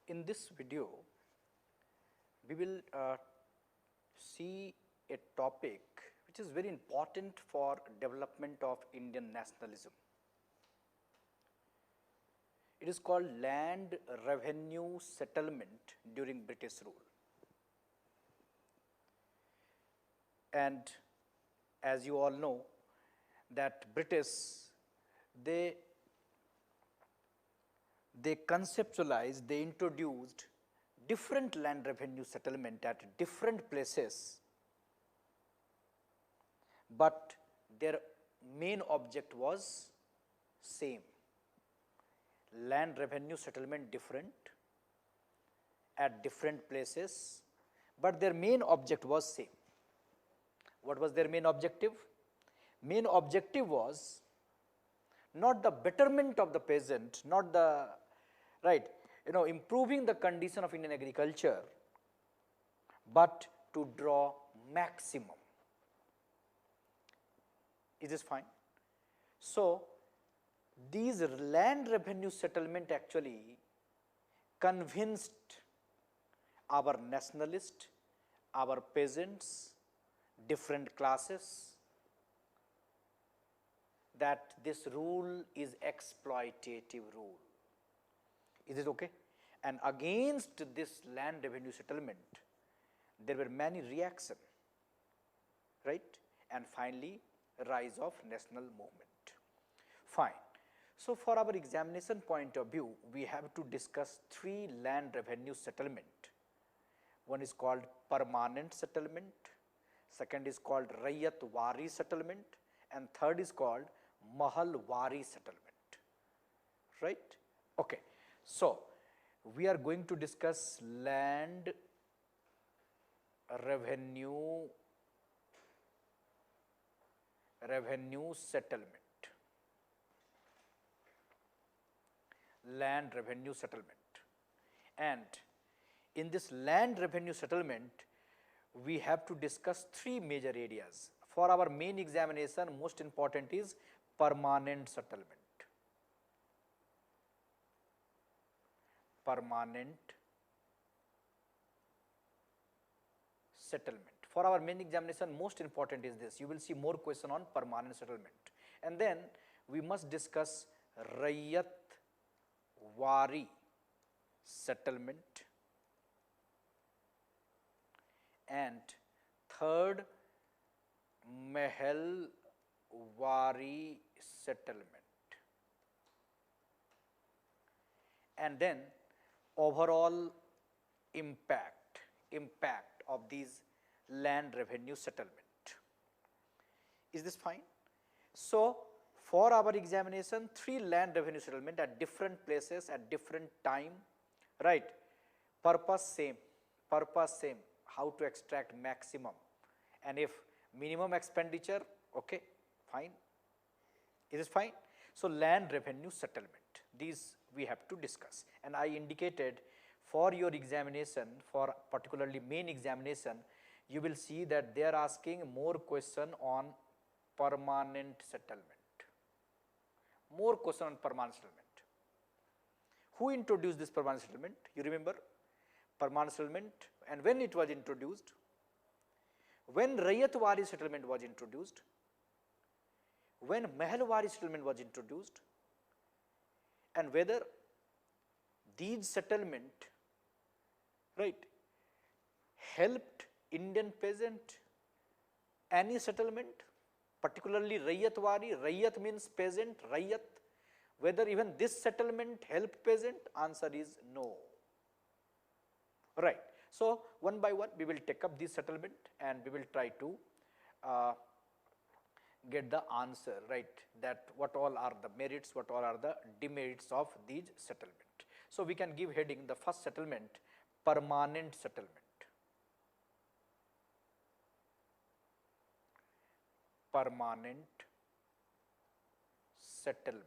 in this video, we will see a topic which is very important for development of Indian nationalism. It is called land revenue settlement during British rule. And as you all know that British, they conceptualized, they introduced different land revenue settlement at different places, but their main object was same. Land revenue settlement different at different places, but their main object was same. What was their main objective? Main objective was not the betterment of the peasant, not the improving the condition of Indian agriculture, but to draw maximum. Is this fine? So these land revenue settlement actually convinced our nationalists, our peasants, different classes, that this rule is exploitative rule. Is it okay? And against this land revenue settlement, there were many reactions, right? And finally, rise of national movement. Fine. So for our examination point of view, we have to discuss three land revenue settlement. One is called permanent settlement, second is called Raiyat Wari settlement, and third is called Mahal Wari settlement, right? Okay. So we are going to discuss land revenue settlement. Land revenue settlement. And in this land revenue settlement, we have to discuss three major areas. For our main examination, most important is permanent settlement. Permanent settlement. For our main examination, most important is this. You will see more question on permanent settlement. And then we must discuss Raiyat Wari settlement, and third, Mahal Wari settlement, and then overall impact of these land revenue settlement. Is this fine? So for our examination, three land revenue settlement at different places at different time, right? Purpose same, how to extract maximum, and if minimum expenditure, okay, fine. Is this fine? So land revenue settlement, these we have to discuss, and I indicated for your examination, for particularly main examination, you will see that they are asking more question on permanent settlement. More question on permanent settlement. Who introduced this permanent settlement? You remember permanent settlement, and when it was introduced, when Raiyat Wari settlement was introduced, when Mahal Wari settlement was introduced, and whether these settlement, right, helped Indian peasant, any settlement, particularly Raiyat Wari. Raiyat means peasant, Raiyat. Whether even this settlement helped peasant, answer is no. Right. So one by one we will take up this settlement and we will try to get the answer, right, that what all are the merits, what all are the demerits of these settlement. So we can give heading the first settlement, permanent settlement. Permanent settlement.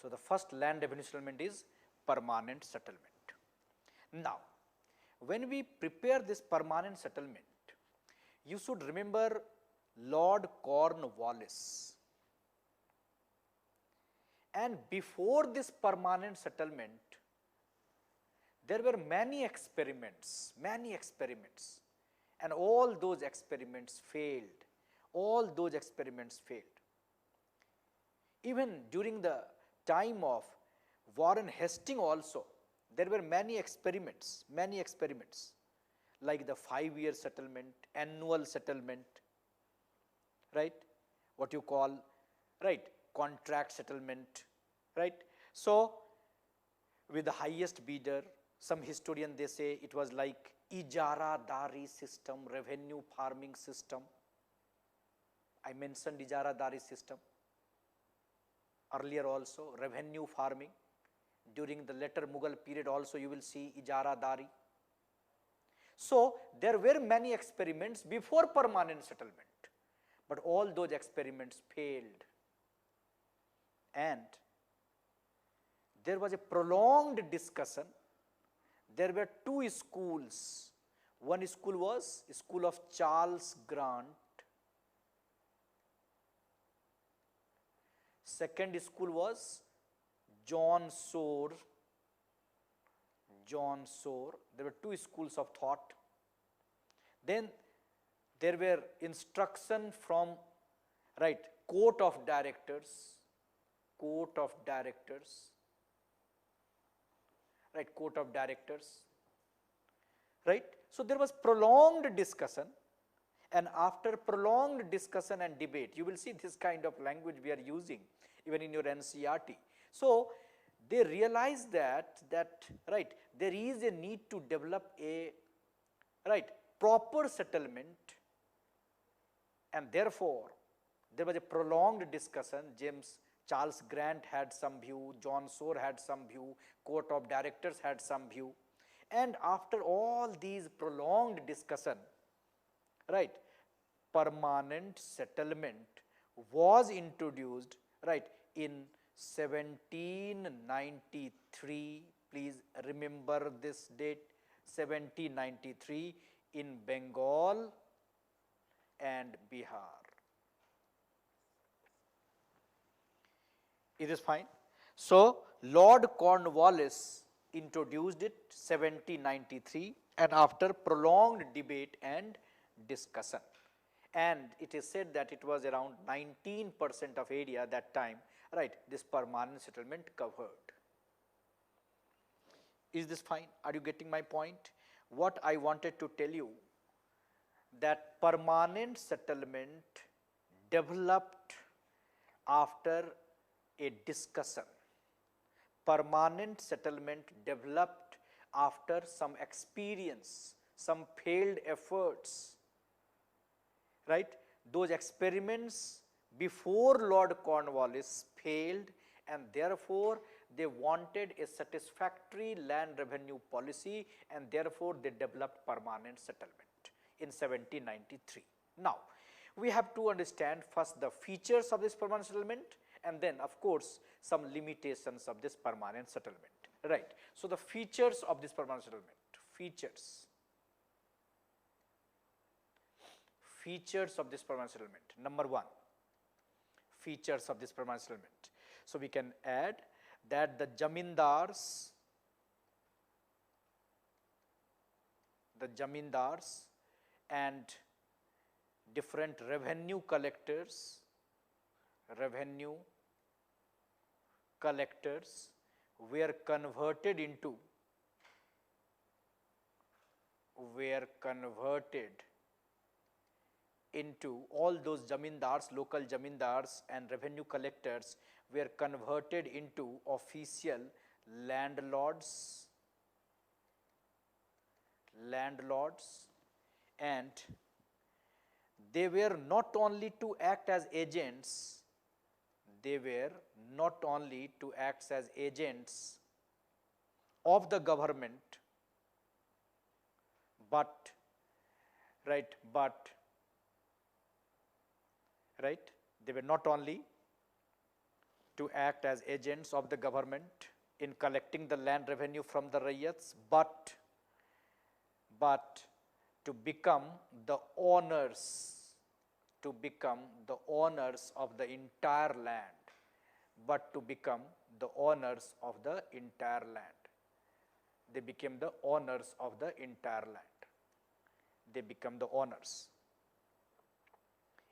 So the first land revenue settlement is permanent settlement. Now, when we prepare this permanent settlement, you should remember Lord Cornwallis. And before this permanent settlement, there were many experiments, and all those experiments failed. All those experiments failed. Even during the time of Warren Hastings also, there were many experiments, like the 5-year settlement, annual settlement, right? What you call, right, contract settlement, right? So, with the highest bidder, some historian they say it was like Ijara Dari system, revenue farming system. I mentioned Ijara Dari system earlier also, revenue farming. During the later Mughal period also you will see Ijara Dari. So, there were many experiments before permanent settlement, but all those experiments failed, and there was a prolonged discussion. There were two schools. One school was school of Charles Grant. Second school was John Shore. There were two schools of thought. Then there were instruction from, right, court of directors, right. So, there was prolonged discussion, and after prolonged discussion and debate, you will see this kind of language we are using even in your NCERT. So, they realized that right, there is a need to develop a, right, proper settlement, and therefore, there was a prolonged discussion. Charles Grant had some view, John Shore had some view, court of directors had some view, and after all these prolonged discussion, right, permanent settlement was introduced, right, in 1793. Please remember this date, 1793, in Bengal and Bihar. It is fine. So, Lord Cornwallis introduced it 1793, and after prolonged debate and discussion, and it is said that it was around 19% of area that time, right, this permanent settlement covered. Is this fine? Are you getting my point? What I wanted to tell you, that permanent settlement developed after a discussion. Permanent settlement developed after some experience, some failed efforts, right. Those experiments before Lord Cornwallis failed, and therefore, they wanted a satisfactory land revenue policy, and therefore, they developed permanent settlement in 1793. Now, we have to understand first the features of this permanent settlement, and then of course, some limitations of this permanent settlement, right. So, the features of this permanent settlement, features of this permanent settlement. Number 1, features of this permanent settlement. So, we can add that the jamindars and different revenue collectors were converted into all those jamindars, local jamindars and revenue collectors were converted into official landlords, and they were not only to act as agents, of the government, but they were not only to act as agents of the government in collecting the land revenue from the Rayyats, but to become the owners of the entire land, They became the owners of the entire land. They become the owners.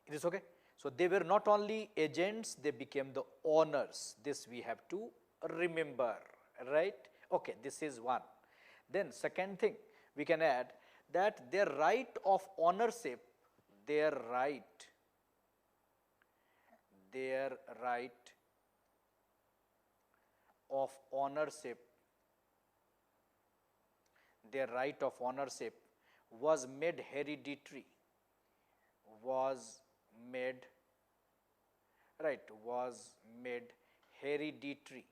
It is okay? So, they were not only agents, they became the owners. This we have to remember, right? Okay, this is one. Then second thing we can add that their right of ownership, their right of ownership, their right of ownership was made hereditary, was made hereditary,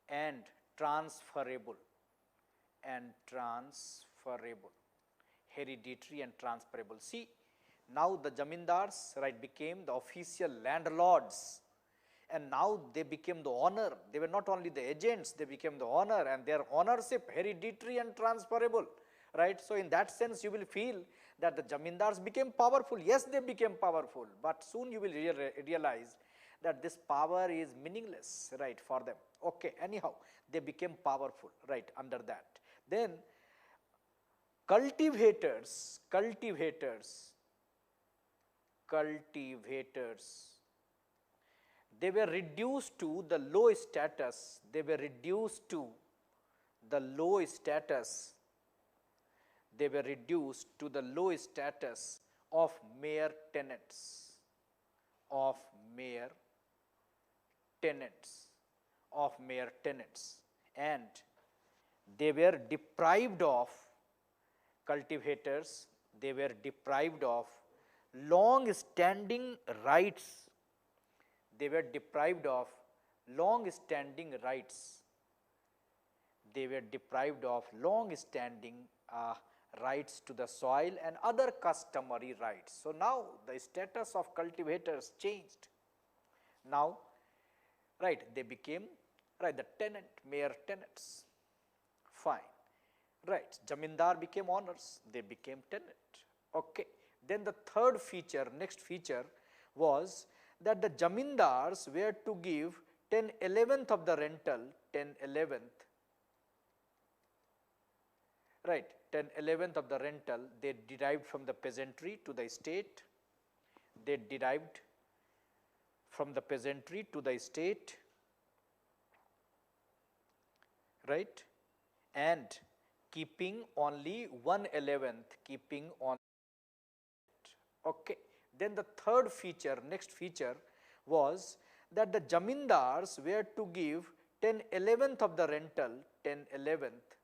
and transferable, hereditary and transferable. See, now the zamindars, right, became the official landlords, and now they became the owner. They were not only the agents, they became the owner, and their ownership hereditary and transferable, right. So, in that sense you will feel that the zamindars became powerful. Yes, they became powerful, but soon you will realize that this power is meaningless, right, for them. Okay, anyhow, they became powerful, right, under that. Then cultivators, they were reduced to the low status, of mere tenants, and they were deprived of cultivators, they were deprived of long standing rights, they were deprived of long standing rights, rights to the soil and other customary rights. So, now the status of cultivators changed. Now, right, they became, right, the tenant, mere tenants. Fine. Right, zamindar became owners, they became tenant. Okay. Then the third feature, next feature was that the zamindars were to give 10/11th of the rental, 10/11th, right, 10/11th of the rental they derived from the peasantry to the state, right, and keeping only 1/11th, okay. Then the third feature, next feature was that the zamindars were to give 10/11th of the rental, 10/11th,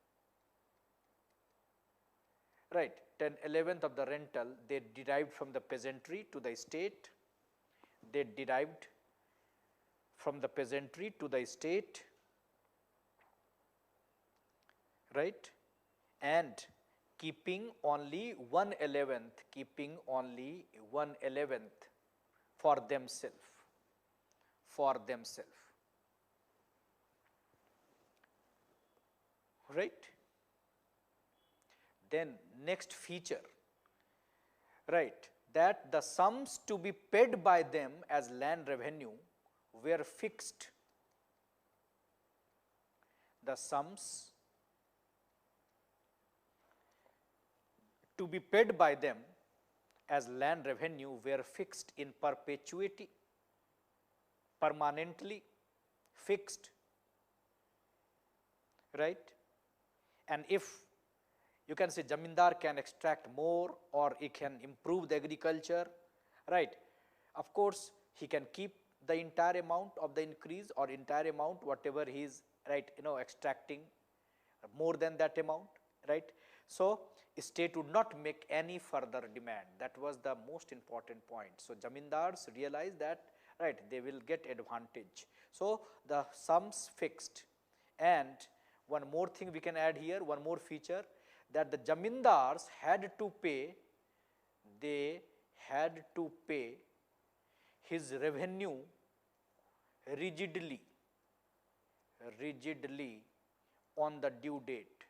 right, 10/11th of the rental they derived from the peasantry to the state, right, and keeping only 1/11th, for themselves, right. Then next feature, right, that the sums to be paid by them as land revenue were fixed. The sums to be paid by them as land revenue were fixed in perpetuity, permanently fixed, right. And if you can say zamindar can extract more or he can improve the agriculture, right, of course he can keep the entire amount of the increase or entire amount whatever he is, right, extracting more than that amount, right. So, state would not make any further demand. That was the most important point. So, zamindars realized that, right, they will get advantage. So, the sums fixed. And one more thing we can add here, one more feature, that the zamindars had to pay, his revenue rigidly on the due date,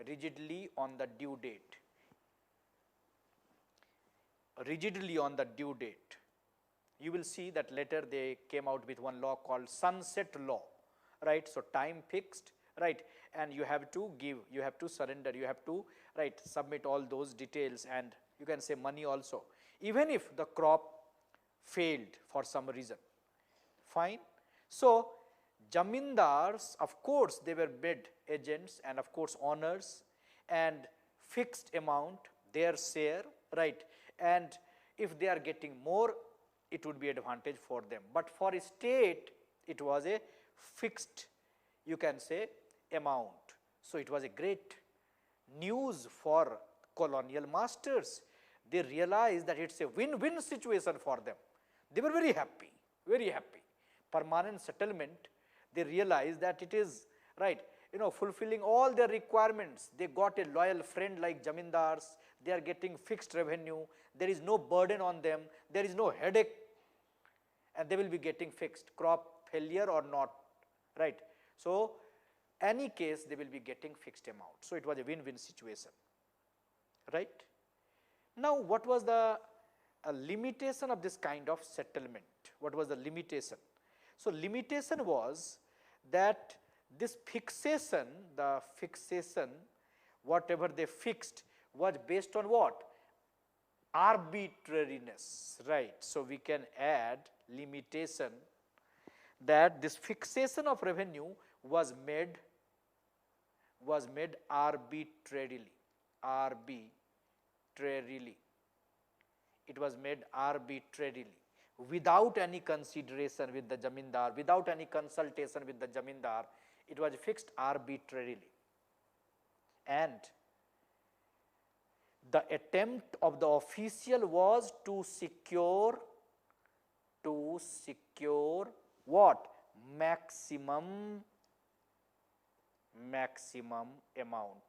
rigidly on the due date, you will see that later they came out with one law called sunset law, right. So, time fixed, right, and you have to give, you have to surrender, you have to, right, submit all those details, and you can say money also, even if the crop failed for some reason, fine. So, jamindars, of course, they were made agents and of course owners, and fixed amount their share, right, and if they are getting more, it would be advantage for them, but for a state it was a fixed, you can say, amount. So, it was a great news for colonial masters. They realized that it is a win-win situation for them. They were very happy, very happy. Permanent settlement, they realized that it is, right, fulfilling all their requirements. They got a loyal friend like jamindars, they are getting fixed revenue, there is no burden on them, there is no headache, and they will be getting fixed, crop failure or not, right. So, any case they will be getting fixed amount. So, it was a win-win situation, right. Now, what was the limitation of this kind of settlement? What was the limitation? So, limitation was that this fixation, the fixation, whatever they fixed was based on what? Arbitrariness, right. So, we can add limitation that this fixation of revenue was made arbitrarily, it was made arbitrarily, without any consideration with the jamindar, without any consultation with the jamindar, it was fixed arbitrarily. And the attempt of the official was to secure what? Maximum amount,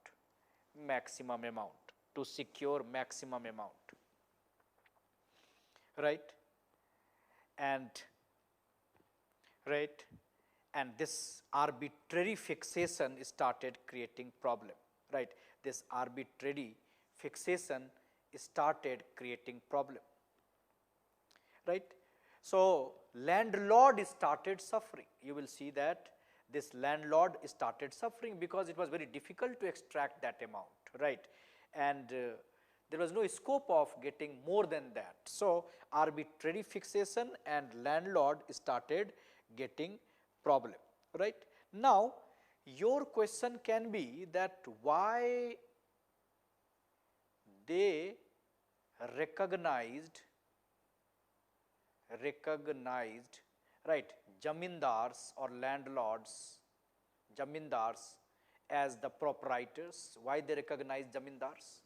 to secure maximum amount, right. And this arbitrary fixation started creating problem, right. This arbitrary fixation started creating problem, right. So, landlord started suffering. You will see that this landlord started suffering because it was very difficult to extract that amount, right, and there was no scope of getting more than that. So, arbitrary fixation and landlord started getting problem, right. Now, your question can be that why they recognized, right, jamindars or landlords, jamindars as the proprietors, why they recognized jamindars?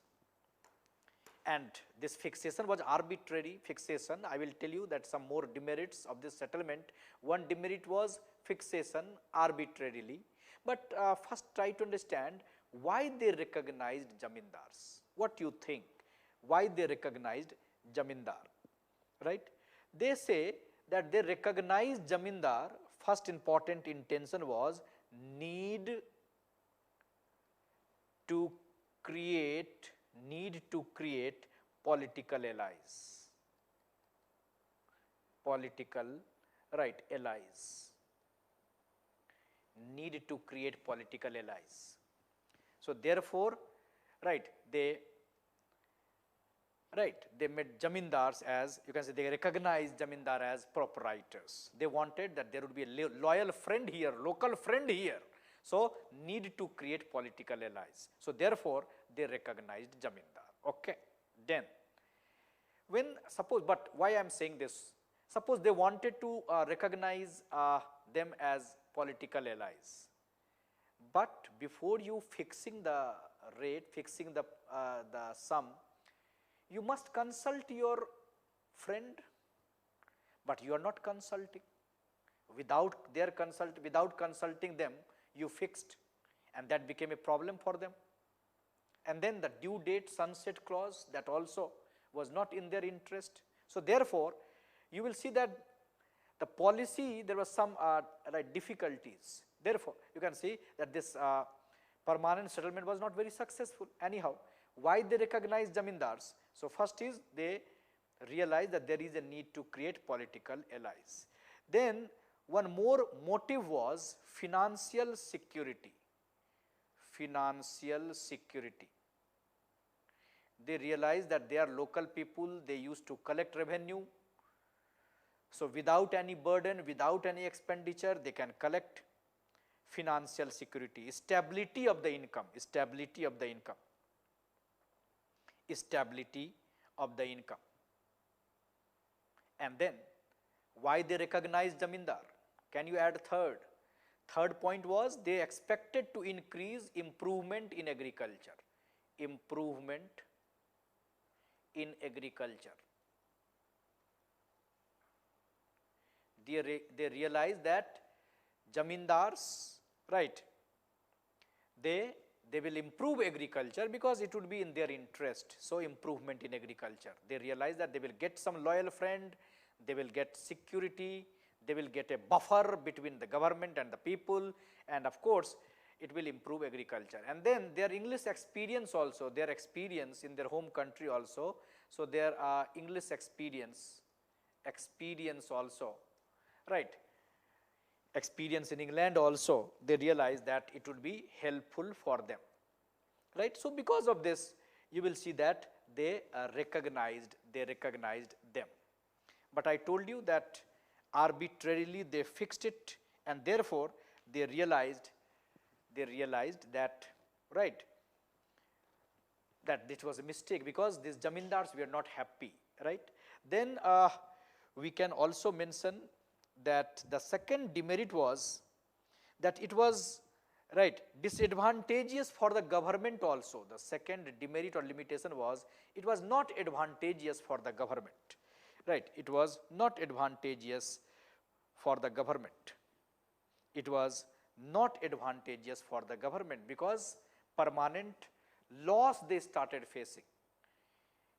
And this fixation was arbitrary fixation. I will tell you that some more demerits of this settlement. One demerit was fixation arbitrarily, but first try to understand why they recognized jamindars. What you think? Why they recognized jamindar, right? They say that they recognized jamindar, first important intention was need to create political allies, need to create political allies. So, therefore, right, they made jamindars as, you can say, they recognized jamindar as proprietors. They wanted that there would be a loyal friend here, local friend here. So, need to create political allies. So, therefore, they recognized jamindar. Okay. Then, when suppose, but why I am saying this? Suppose they wanted to recognize them as political allies, but before you fixing the rate, fixing the sum, you must consult your friend, but you are not consulting. Without consulting them, you fixed, and that became a problem for them. And then the due date sunset clause, that also was not in their interest. So, therefore, you will see that the policy, there was some difficulties. Therefore, you can see that this permanent settlement was not very successful anyhow. Why they recognize jamindars? So, first is they realized that there is a need to create political allies. Then one more motive was financial security. Financial security. They realized that they are local people, they used to collect revenue. So without any burden, without any expenditure, they can collect. Financial security, stability of the income, stability of the income, stability of the income. And then why they recognized Zamindar? Can you add third? Third point was they expected to increase improvement in agriculture. Improvement in agriculture. They realized that Zamindars, right, they will improve agriculture because it would be in their interest. So improvement in agriculture. They realize that they will get some loyal friend, they will get security, they will get a buffer between the government and the people, and of course it will improve agriculture. And then their English experience also, their experience in their home country also, so their English experience also, right, experience in England also, they realized that it would be helpful for them, right. So because of this, you will see that they recognized them. But I told you that arbitrarily they fixed it, and therefore they realized that, right, that this was a mistake because these Zamindars were not happy, right. Then we can also mention that the second demerit was that it was, right, disadvantageous for the government also. The second demerit or limitation was it was not advantageous for the government, right. It was not advantageous for the government. It was not advantageous for the government because permanent loss they started facing.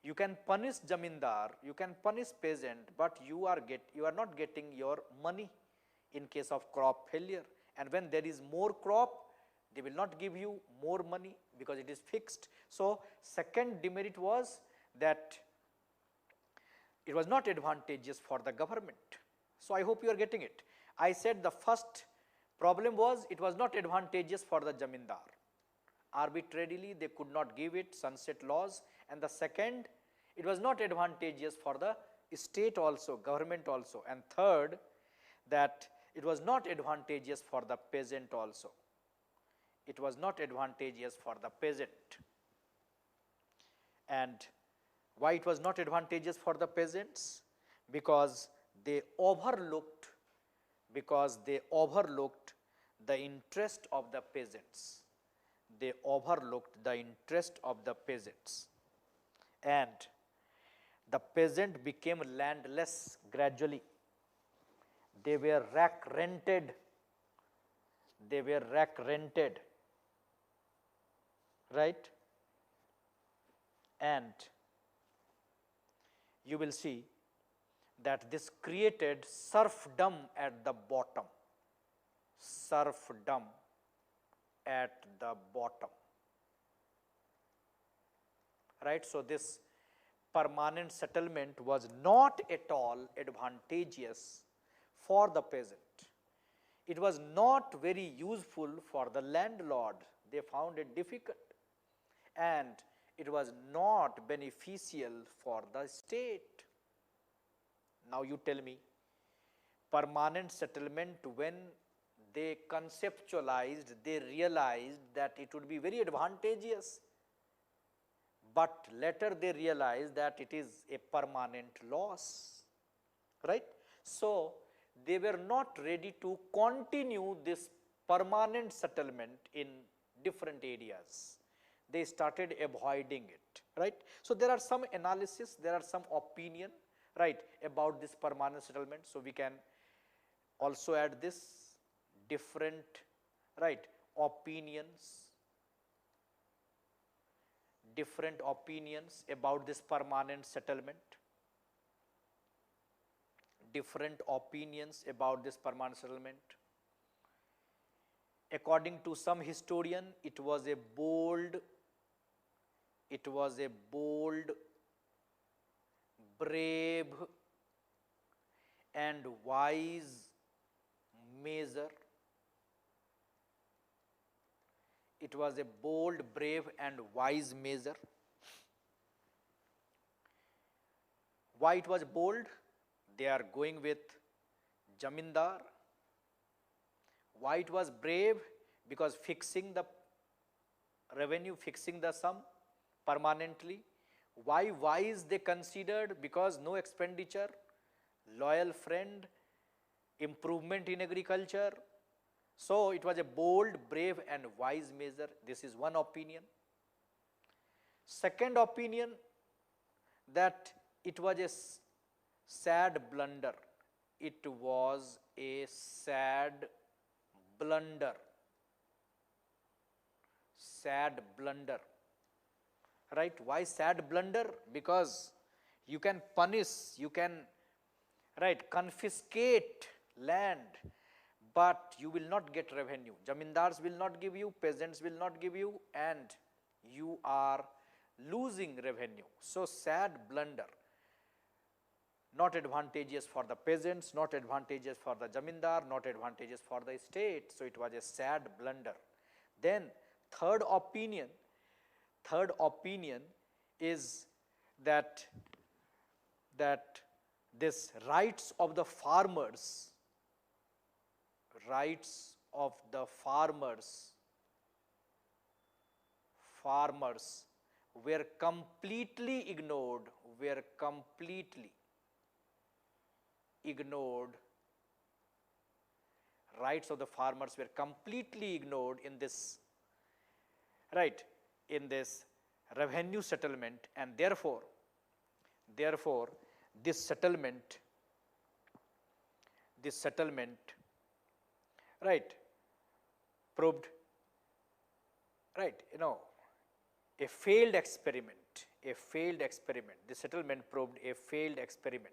You can punish Zamindar, you can punish peasant, but you are not getting your money in case of crop failure. And when there is more crop, they will not give you more money because it is fixed. So second demerit was that it was not advantageous for the government. So I hope you are getting it. I said the first problem was it was not advantageous for the Zamindar. Arbitrarily they could not give it, sunset laws. And the second, it was not advantageous for the state also, government also. And third, that it was not advantageous for the peasant also. It was not advantageous for the peasant. And why it was not advantageous for the peasants? Because they overlooked the interest of the peasants. They overlooked the interest of the peasants. And the peasant became landless gradually. They were rack rented. Right? And you will see that this created serfdom at the bottom. Serfdom at the bottom. Right? So this permanent settlement was not at all advantageous for the peasant. It was not very useful for the landlord. They found it difficult. And it was not beneficial for the state. Now you tell me, permanent settlement, when they conceptualized, they realized that it would be very advantageous. But later they realized that it is a permanent loss, right? So they were not ready to continue this permanent settlement in different areas. They started avoiding it, right? So there are some analysis, there are some opinion, right, about this permanent settlement. So we can also add this different, right, opinions about this permanent settlement. Different opinions about this permanent settlement. According to some historian, it was a bold brave and wise measure. It was a bold, brave and wise measure. Why it was bold? They are going with Jamindar. Why it was brave? Because fixing the revenue, fixing the sum permanently. Why wise they considered? Because no expenditure, loyal friend, improvement in agriculture. So it was a bold, brave and wise measure. This is one opinion. Second opinion, that it was a sad blunder. It was a sad blunder. Sad blunder. Right? Why sad blunder? Because you can punish, you can, right, confiscate land, but you will not get revenue. Jamindars will not give you, peasants will not give you, and you are losing revenue. So sad blunder. Not advantageous for the peasants, not advantageous for the Jamindar, not advantageous for the state. So it was a sad blunder. Then third opinion is that this rights of the farmers were completely ignored, rights of the farmers were completely ignored in this, right, in this revenue settlement, and therefore this settlement, right, proved, right, a failed experiment. This settlement proved a failed experiment.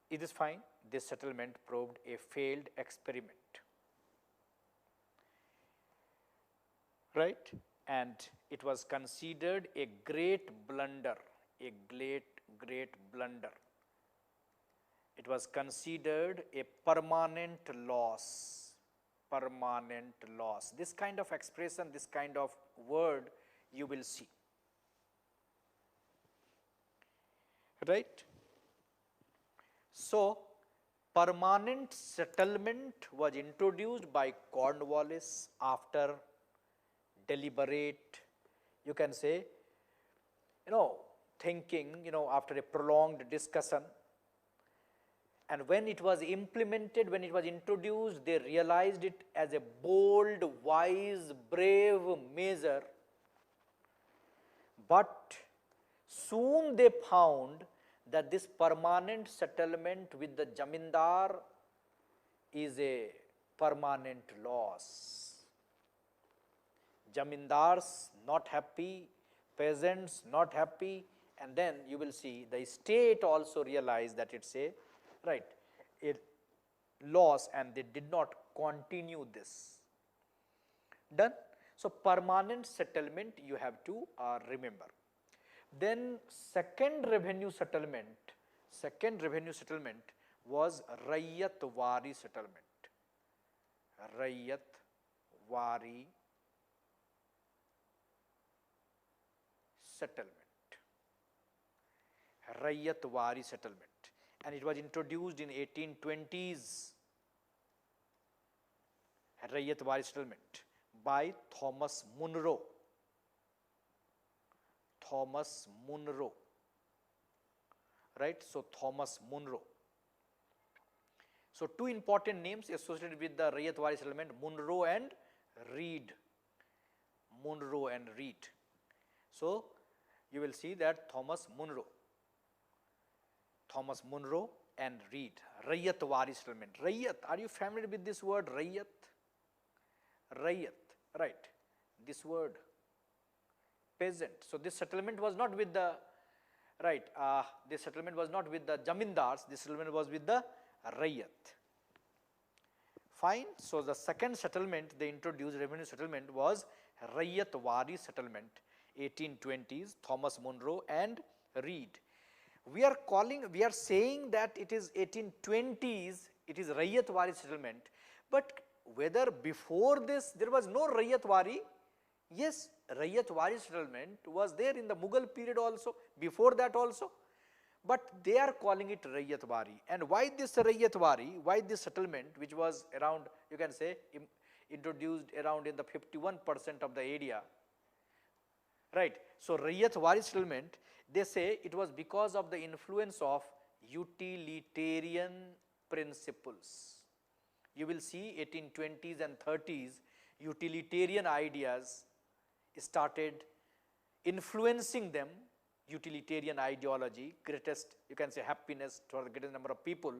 Is this fine? This settlement proved a failed experiment. Right? And it was considered a great blunder. It was considered a permanent loss. This kind of expression, this kind of word you will see. Right? So, permanent settlement was introduced by Cornwallis after deliberate, you can say, thinking, after a prolonged discussion. And when it was implemented, when it was introduced, they realized it as a bold, wise, brave measure. But soon they found that this permanent settlement with the Jamindar is a permanent loss. Jamindars not happy, peasants not happy, and then you will see the state also realized that it's a loss, and they did not continue this. Done? So permanent settlement you have to remember. Then second revenue settlement was Raiyat Wari settlement. Raiyat Wari settlement. And it was introduced in 1820s. Raiyat Wari settlement by Thomas Munro. Right? So Thomas Munro. So two important names associated with the Raiyat Wari settlement, Munro and Reed. So you will see that Thomas Munro and Reed. Raiyat Wari settlement. Raiyat, are you familiar with this word Raiyat? Right. This word, peasant. So this settlement was not with the, this settlement was not with the Jamindars, this settlement was with the Raiyat. Fine. So the second settlement they introduced, revenue settlement, was Raiyatwari settlement, 1820s, Thomas Munro and Reed. We are saying that it is 1820s, it is Raiyatwari settlement, but whether before this there was no Raiyatwari? Yes, Raiyatwari settlement was there in the Mughal period also, before that also, but they are calling it Raiyatwari. And why this Raiyatwari, why this settlement, which was around, you can say, introduced around in the 51% of the area, right? So Raiyatwari settlement, they say it was because of the influence of utilitarian principles. You will see 1820s and 30s, utilitarian ideas started influencing them, utilitarian ideology, greatest, you can say, happiness for the greatest number of people.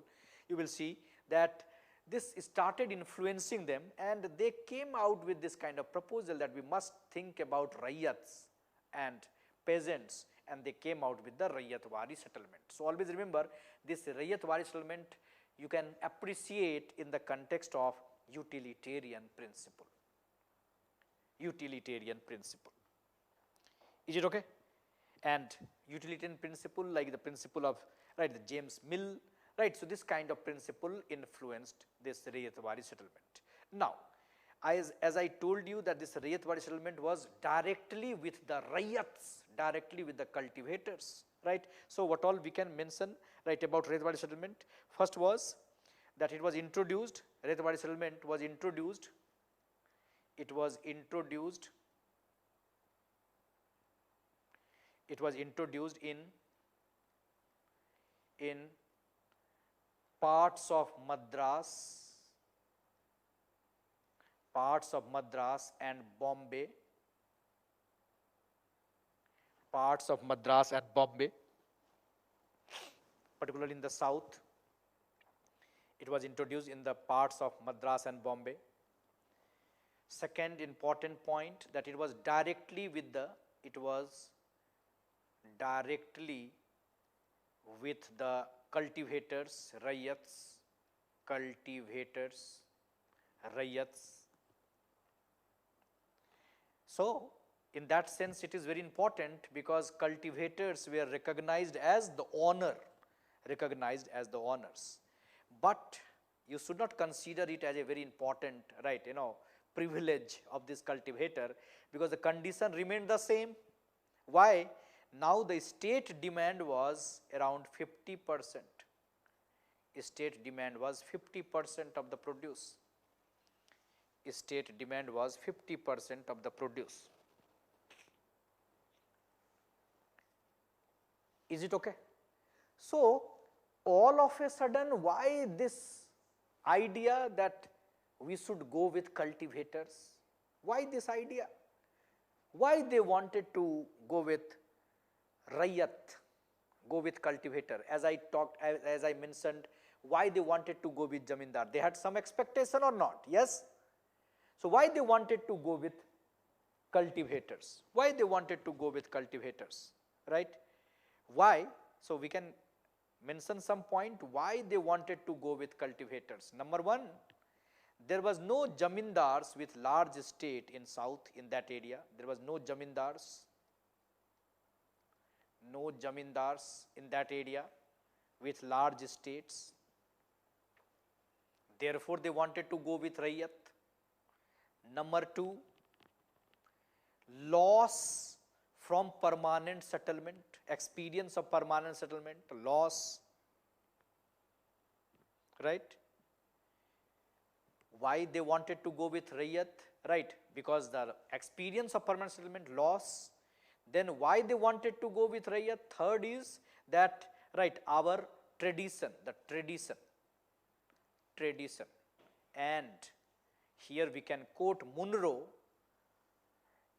You will see that this started influencing them, and they came out with this kind of proposal that we must think about Raiyats and peasants, and they came out with the Raiyatwari settlement. So always remember, this Raiyatwari settlement you can appreciate in the context of utilitarian principle. Utilitarian principle. Is it okay? And utilitarian principle, like the principle of, right, the James Mill, right? So this kind of principle influenced this Raiyatwari settlement. Now, as I told you that this Raiyatwari settlement was directly with the Raiyats, directly with the cultivators, right? So what all we can mention, right, about Raiyatwari settlement? First was that it was introduced, Raiyatwari settlement was introduced, it was introduced in parts of Madras and Bombay, particularly in the south. It was introduced in the parts of Madras and Bombay. Second important point, that it was directly with the cultivators, Raiyats. So in that sense it is very important, because cultivators were recognized as the owners. But you should not consider it as a very important, right, privilege of this cultivator, because the condition remained the same. Why? Now the state demand was around 50%. State demand was 50% of the produce. State demand was 50% of the produce. Is it okay? So all of a sudden, why this idea that we should go with cultivators? Why this idea? Why they wanted to go with Raiyat, go with cultivator? As I mentioned, why they wanted to go with Jamindar? They had some expectation or not? Yes? So why they wanted to go with cultivators? Why they wanted to go with cultivators? Right? Why? So we can mention some point why they wanted to go with cultivators. Number one, there was no Jamindars with large estate in south, in that area. There was no Jamindars in that area with large estates. Therefore, they wanted to go with Raiyat. Number two, loss from permanent settlement, experience of permanent settlement, loss, right? Why they wanted to go with Raiyat? Right, because the experience of permanent settlement, loss. Then why they wanted to go with Raiyat? Third is that, right, our tradition, the tradition. And here we can quote Munro.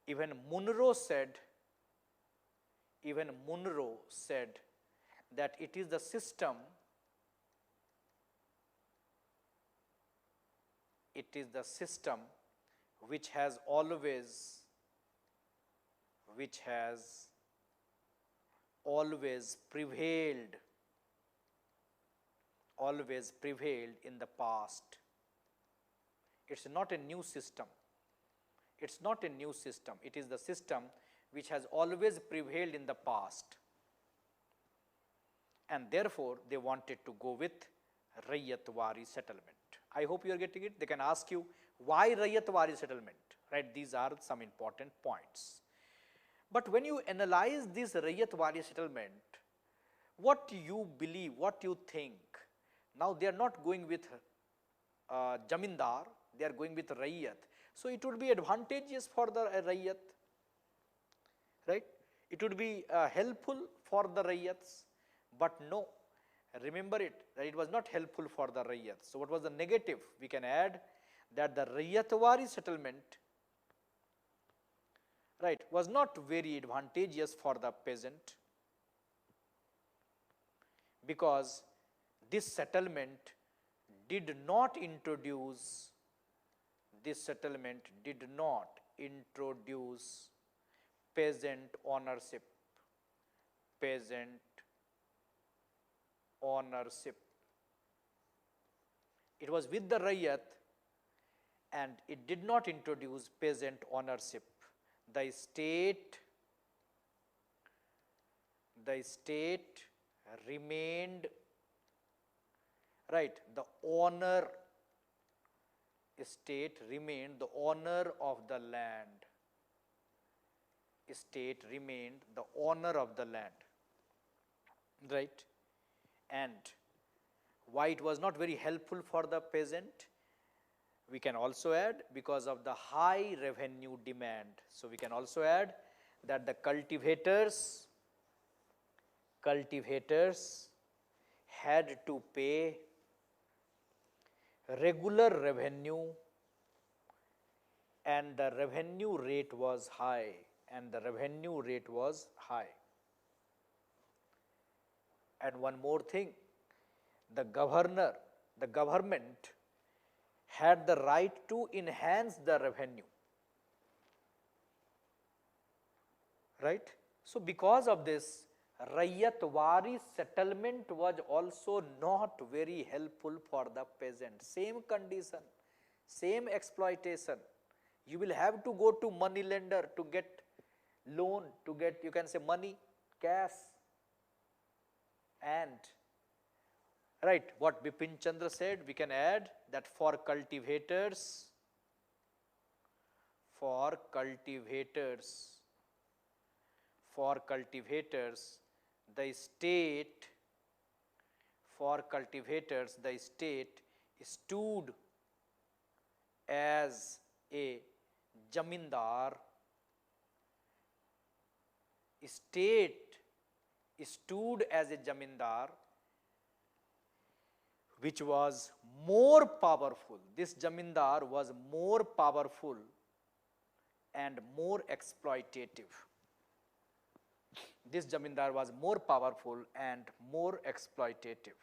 Even Munro said that it is the system, which has always prevailed in the past. It's not a new system. It's not a new system. It is the system which has always prevailed in the past. And therefore, they wanted to go with Raiyatwari settlement. I hope you are getting it. They can ask you, why Raiyatwari settlement? Right? These are some important points. But when you analyze this Raiyatwari settlement, what you believe, what you think, now they are not going with Jamindar, they are going with Raiyat. So it would be advantageous for the Raiyat, right? It would be helpful for the Raiyats, but no, remember it, that it was not helpful for the Raiyats. So what was the negative? We can add that the Raiyatwari settlement, right, was not very advantageous for the peasant, because this settlement did not introduce peasant ownership. It was with the Raiyat and it did not introduce peasant ownership. The state remained, right, the owner, state remained the owner of the land. State remained the owner of the land, right? And why it was not very helpful for the peasant? We can also add because of the high revenue demand. So we can also add that the cultivators had to pay regular revenue, and the revenue rate was high, And one more thing, the government had the right to enhance the revenue, right? So because of this, Raiyatwari settlement was also not very helpful for the peasant. Same condition, same exploitation. You will have to go to money lender to get loan, to get, you can say, money, cash. And right, what Bipin Chandra said, we can add that for cultivators, the state stood as a jamindar. State stood as a jamindar which was more powerful. This jamindar was more powerful and more exploitative. This jamindar was more powerful and more exploitative.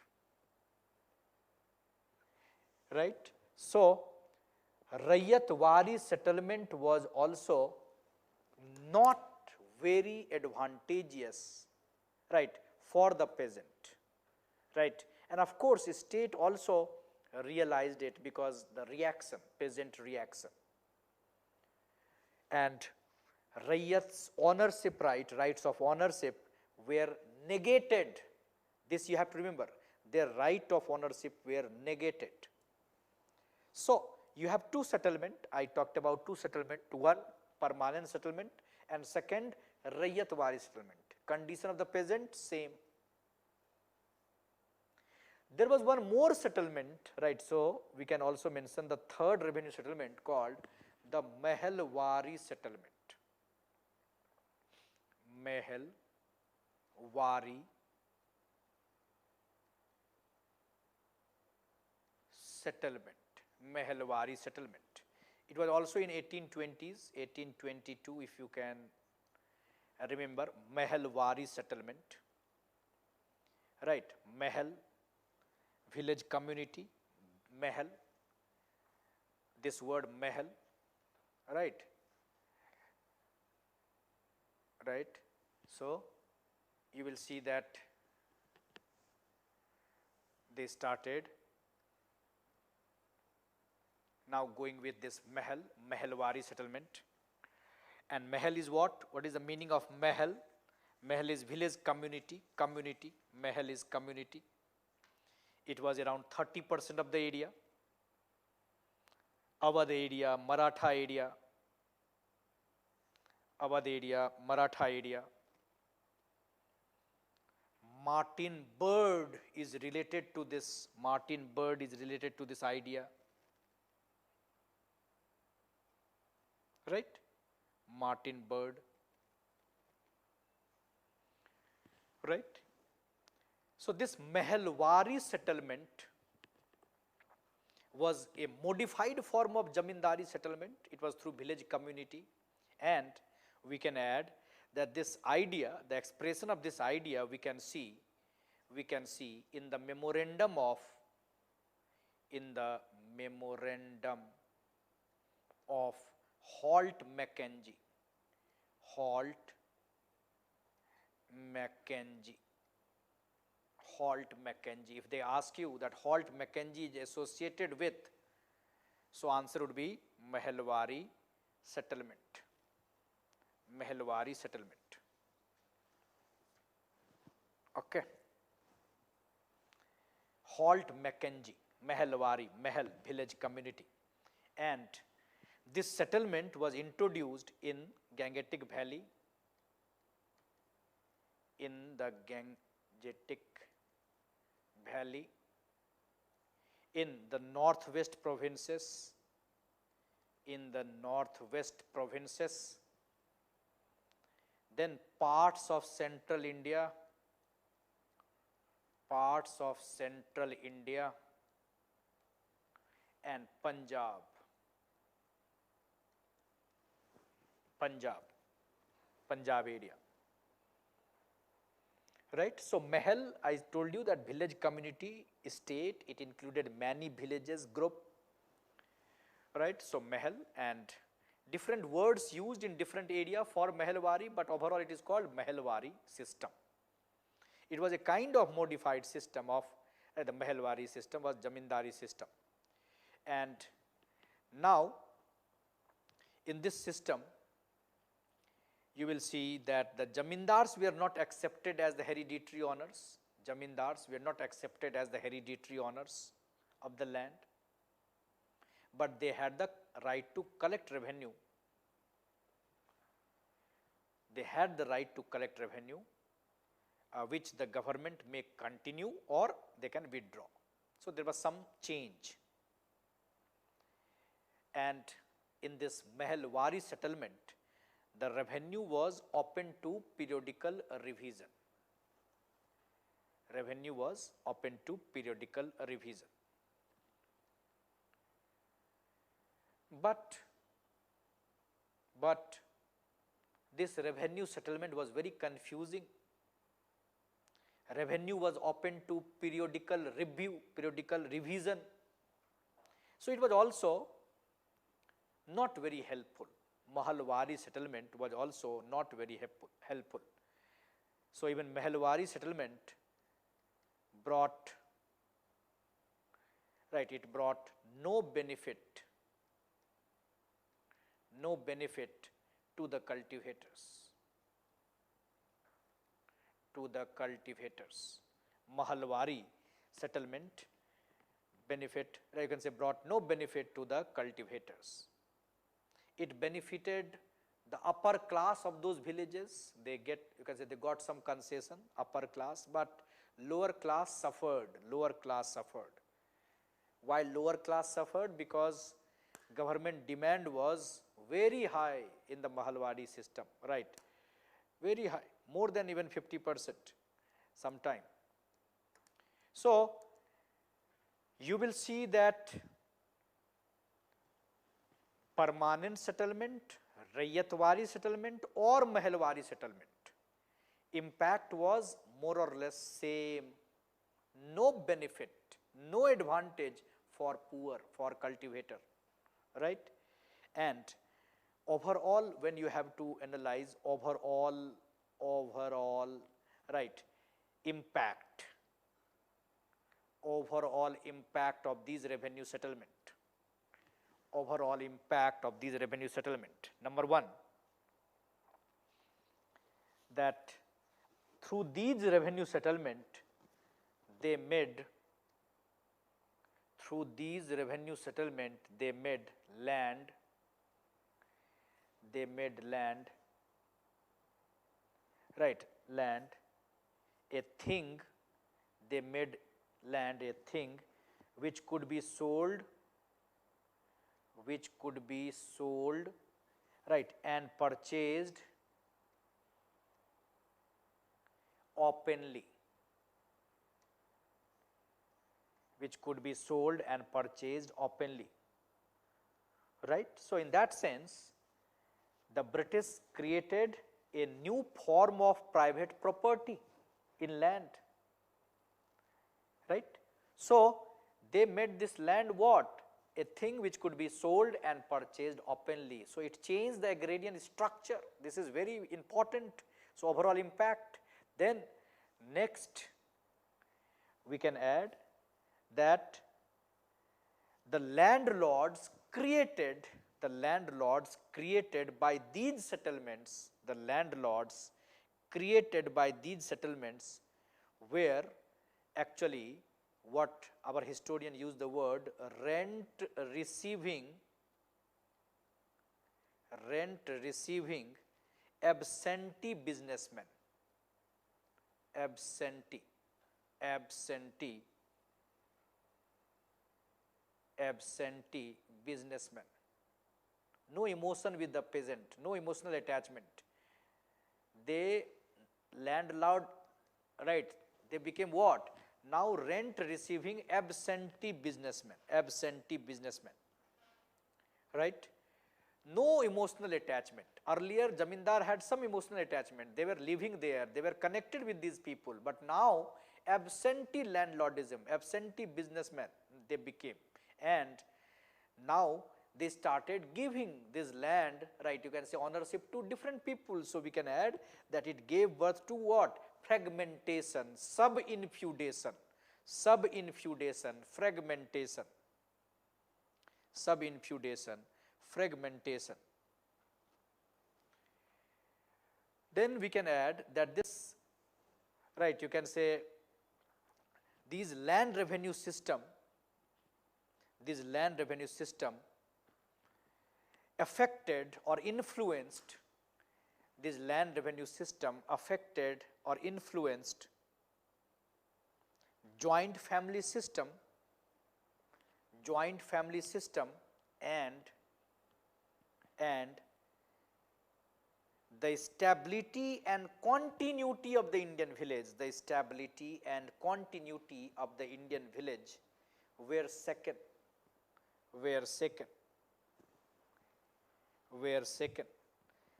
Right? So, Raiyatwari settlement was also not very advantageous, right, for the peasant, right? And of course, state also realized it because the reaction, peasant reaction. And Raiyat's ownership rights of ownership were negated. This you have to remember, their right of ownership were negated. So, you have two settlement, I talked about two settlement, one permanent settlement and second Raiyatwari settlement. Condition of the peasant, same. There was one more settlement, right? So, we can also mention the third revenue settlement called the Mehalwari settlement. Mehalwari settlement. It was also in 1820s, 1822, if you can remember, Mehalwari settlement, right? Mehal, village community, Mehal, this word Mehal, right? Right? So, you will see that they started Now going with this Mahal, Mahalwari settlement. And Mahal is what? What is the meaning of Mahal? Mahal is village community, community, Mahal is community. It was around 30% of the area. Awadh area, Maratha area, Awadh area, Maratha area. Martin Bird is related to this. Martin Bird is related to this idea. Right? Martin Bird. Right? So this Mahalwari settlement was a modified form of Jamindari settlement. It was through village community, and we can add that this idea, the expression of this idea, we can see in the memorandum of Holt Mackenzie. Holt Mackenzie. Holt Mackenzie. If they ask you that Holt Mackenzie is associated with, so answer would be Mahalwari settlement. Mahalwari settlement. Okay. Holt Mackenzie, Mahalwari, Mahal, village community. And this settlement was introduced in Gangetic Valley, in the Gangetic Valley, in the northwest provinces, then parts of central India, and Punjab area. Right? So Mahal, I told you that village community state, it included many villages group. Right? So Mahal, and different words used in different area for Mahalwari, but overall it is called Mahalwari system. It was a kind of modified system of the Mahalwari system was Jamindari system. And now in this system you will see that the Jamindars were not accepted as the hereditary owners. Jamindars were not accepted as the hereditary owners of the land, but they had the right to collect revenue. They had the right to collect revenue, which the government may continue or they can withdraw. So there was some change. And in this Mahalwari settlement, the revenue was open to periodical revision. Revenue was open to periodical revision. But this revenue settlement was very confusing. Revenue was open to periodical review, periodical revision. So it was also not very helpful. Mahalwari settlement was also not very helpful. So even Mahalwari settlement brought, right, it brought no benefit to the cultivators. Mahalwari settlement you can say brought no benefit to the cultivators. It benefited the upper class of those villages. They got some concession, upper class, but lower class suffered. Why lower class suffered? Because government demand was very high in the Mahalwari system, right? Very high, more than even 50% sometime. So you will see that permanent settlement, Raiyatwari settlement or Mahalwari settlement, impact was more or less same. No benefit, no advantage for poor, for cultivator, right? And overall, when you have to analyze overall, right, overall impact of these revenue settlement, overall impact of these revenue settlement. Number one, that through these revenue settlement, they made land, right, land a thing, they made land a thing which could be sold, right, and purchased openly, right. So, in that sense, the British created a new form of private property in land, right. So, they made this land what? A thing which could be sold and purchased openly. So, it changed the agrarian structure. This is very important. So, overall impact. Then next we can add that the landlords created by these settlements, were actually what our historian used the word rent receiving absentee businessmen, absentee businessmen. No emotion with the peasant, no emotional attachment. They landlord, right, they became what? Now rent receiving absentee businessmen, right. No emotional attachment. Earlier Jamindar had some emotional attachment, they were living there, they were connected with these people, but now absentee landlordism, absentee businessmen they became, and now they started giving this land, right, you can say ownership to different people. So, we can add that it gave birth to what? Fragmentation, sub-infeudation, fragmentation. Then we can add that this, right, you can say these land revenue system affected or influenced joint family system and the stability and continuity of the Indian village, were second.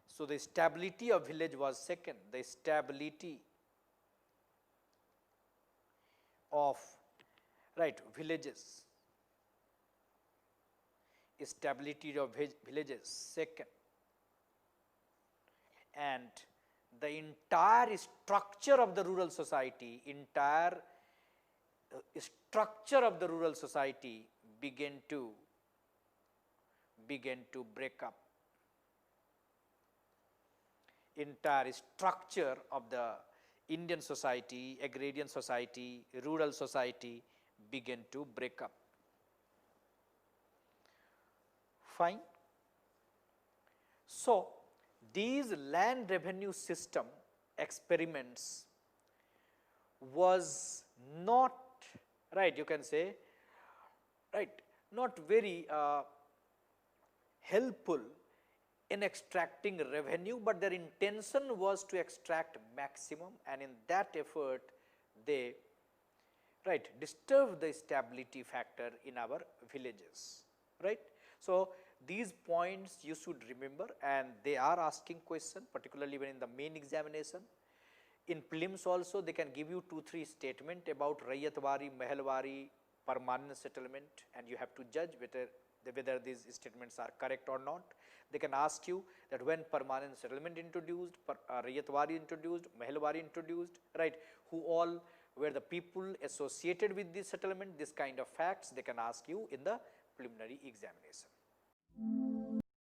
So, the stability of village was second, the stability of, right, villages, second, and the entire structure of the rural society, began to break up. Entire structure of the Indian society, agrarian society, rural society began to break up. Fine. So, these land revenue system experiments was not, right, you can say, right, not very helpful in extracting revenue, but their intention was to extract maximum, and in that effort they, right, disturb the stability factor in our villages, right. So, these points you should remember, and they are asking question, particularly when in the main examination. In prelims also they can give you 2-3 statement about Raiyatwari, Mahalwari, permanent settlement, and you have to judge whether these statements are correct or not. They can ask you that when permanent settlement introduced, Raiyatwari introduced, Mahalwari introduced, right, who all were the people associated with this settlement, this kind of facts they can ask you in the preliminary examination.